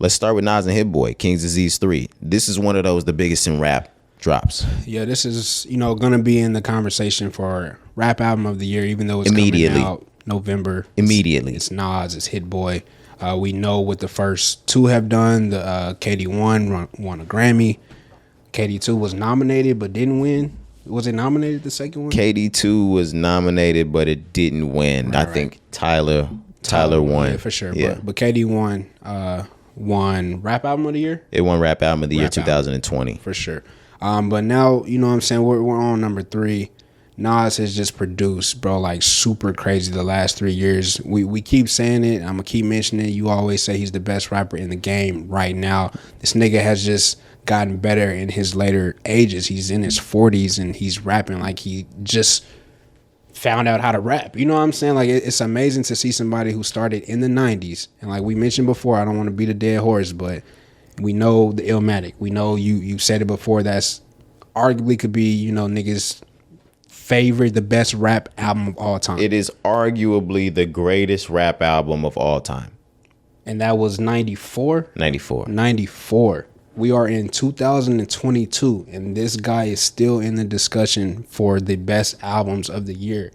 Let's start with Nas and Hit Boy, King's Disease 3. This is one of those, the biggest in rap drops. Yeah, this is, going to be in the conversation for rap album of the year, even though it's Immediately. coming out November. Immediately. It's Nas, it's Hit Boy. We know what the first two have done. The KD1 won a Grammy. KD2 was nominated but didn't win. Was it nominated the second one? KD2 was nominated, but it didn't win. I think Tyler won. Yeah, for sure. Yeah. But KD1 won Rap Album of the Year? It won Rap Album of the Year Rap Album. 2020. For sure. But now, you know what I'm saying, we're on number 3. Nas has just produced, bro, like super crazy the last 3 years. We keep saying it. I'm going to keep mentioning it. You always say he's the best rapper in the game right now. This nigga has just gotten better in his later ages. He's in his 40s and he's rapping like he just found out how to rap. You know what I'm saying? Like, it's amazing to see somebody who started in the 90s. And like we mentioned before, I don't want to beat a dead horse, but we know the Illmatic. We know you said it before. That's arguably could be, niggas' favorite, the best rap album of all time. It is arguably the greatest rap album of all time. And that was 94? 94. 94. We are in 2022, and this guy is still in the discussion for the best albums of the year.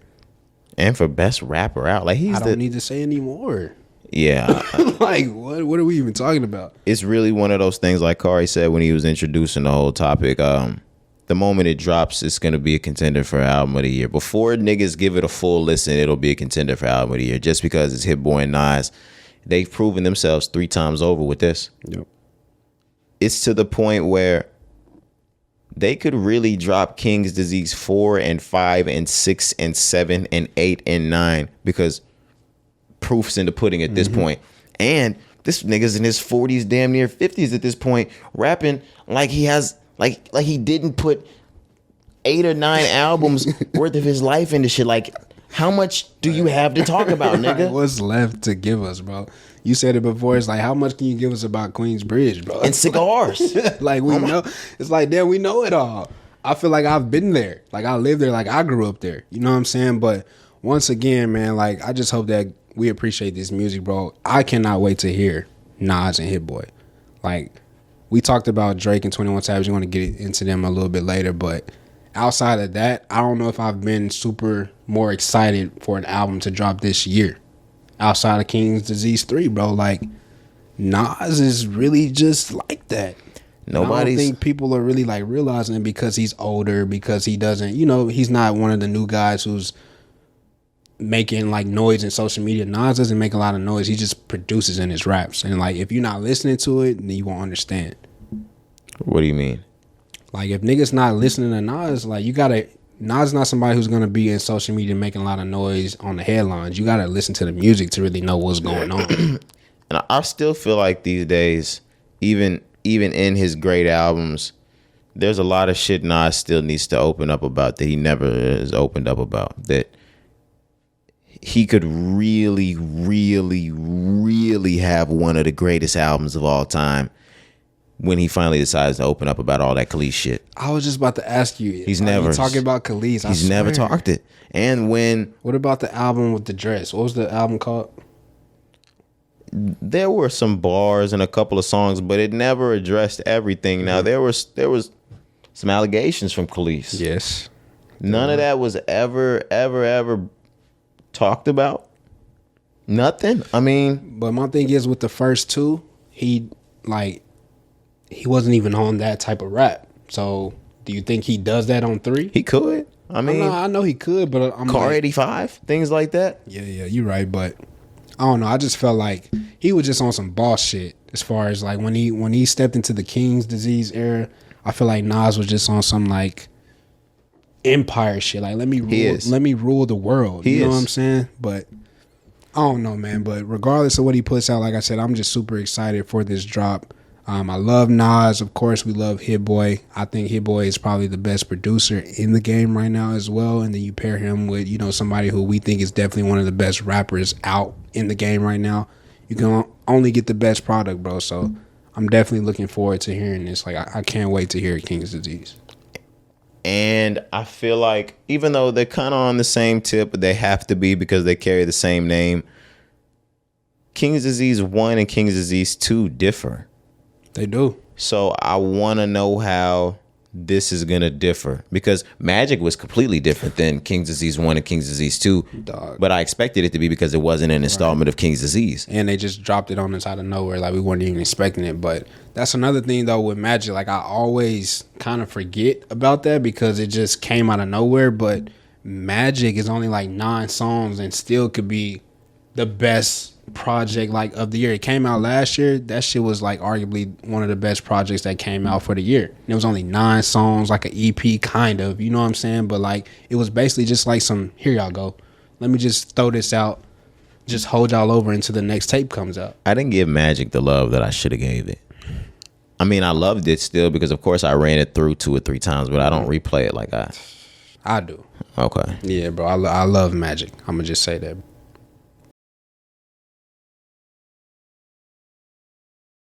And for best rapper out. Like I don't need to say anymore. Yeah. Like, what are we even talking about? It's really one of those things, like Kari said when he was introducing the whole topic. The moment it drops, it's going to be a contender for album of the year. Before niggas give it a full listen, it'll be a contender for album of the year. Just because it's Hit Boy and Nas. They've proven themselves 3 times over with this. Yep. It's to the point where they could really drop King's Disease 4 and 5 and 6 and 7 and 8 and 9 because proof's in the pudding at this point. And this nigga's in his 40s, damn near 50s at this point, rapping like he has, like he didn't put 8 or 9 albums worth of his life into shit. Like, how much do you have to talk about, nigga? What's left to give us, bro? You said it before. It's like, how much can you give us about Queensbridge, bro? And cigars. Like, we know. It's like, damn, we know it all. I feel like I've been there. Like, I lived there. Like, I grew up there. You know what I'm saying? But once again, man, like, I just hope that we appreciate this music, bro. I cannot wait to hear Nas and Hit Boy. Like, we talked about Drake and 21 Savage. You want to get into them a little bit later, but outside of that, I don't know if I've been super more excited for an album to drop this year. Outside of King's Disease 3, bro. Like, Nas is really just like that. I don't think people are really like realizing it because he's older, because he doesn't, he's not one of the new guys who's making like noise in social media. Nas doesn't make a lot of noise. He just produces in his raps. And like, if you're not listening to it, then you won't understand. What do you mean? Like, if niggas not listening to Nas, like, Nas is not somebody who's gonna be in social media making a lot of noise on the headlines. You gotta listen to the music to really know what's going on. And I still feel like these days, even in his great albums, there's a lot of shit Nas still needs to open up about that he never has opened up about. That he could really, really, really have one of the greatest albums of all time when he finally decides to open up about all that Khalees shit. I was just about to ask you. He's never talking about Khalees. He's never talked it. And what about the album with the dress? What was the album called? There were some bars and a couple of songs, but it never addressed everything. Now there was some allegations from Khalees. Yes. None of that was ever talked about. Nothing. I mean, but my thing is with the first two, he wasn't even on that type of rap. So, do you think he does that on 3? He could. I mean, I know he could, but I'm Car like, 85, things like that. Yeah, you're right, but I don't know. I just felt like he was just on some boss shit as far as like when he stepped into the King's Disease era. I feel like Nas was just on some like empire shit. Like, let me rule the world. You know what I'm saying? But I don't know, man. But regardless of what he puts out, like I said, I'm just super excited for this drop. I love Nas. Of course, we love Hit Boy. I think Hit Boy is probably the best producer in the game right now as well. And then you pair him with, somebody who we think is definitely one of the best rappers out in the game right now. You can only get the best product, bro. So I'm definitely looking forward to hearing this. Like, I can't wait to hear King's Disease. And I feel like even though they're kind of on the same tip, they have to be because they carry the same name. King's Disease 1 and King's Disease 2 differ. They do. So I want to know how this is going to differ, because Magic was completely different than King's Disease 1 and King's Disease 2. Dog. But I expected it to be because it wasn't an installment of King's Disease. And they just dropped it on us out of nowhere. Like, we weren't even expecting it. But that's another thing, though, with Magic. Like, I always kind of forget about that because it just came out of nowhere. But Magic is only like 9 songs and still could be the best project like of the year. It came out last year. That shit was like arguably one of the best projects that came out for the year. And it was only 9 songs, like an EP kind of, you know what I'm saying? But like, it was basically just like some, here y'all go. Let me just throw this out. Just hold y'all over until the next tape comes out. I didn't give Magic the love that I should have gave it. I mean, I loved it still because, of course, I ran it through 2 or 3 times, but I don't replay it like I do. Okay. Yeah, bro. I love Magic. I'm going to just say that.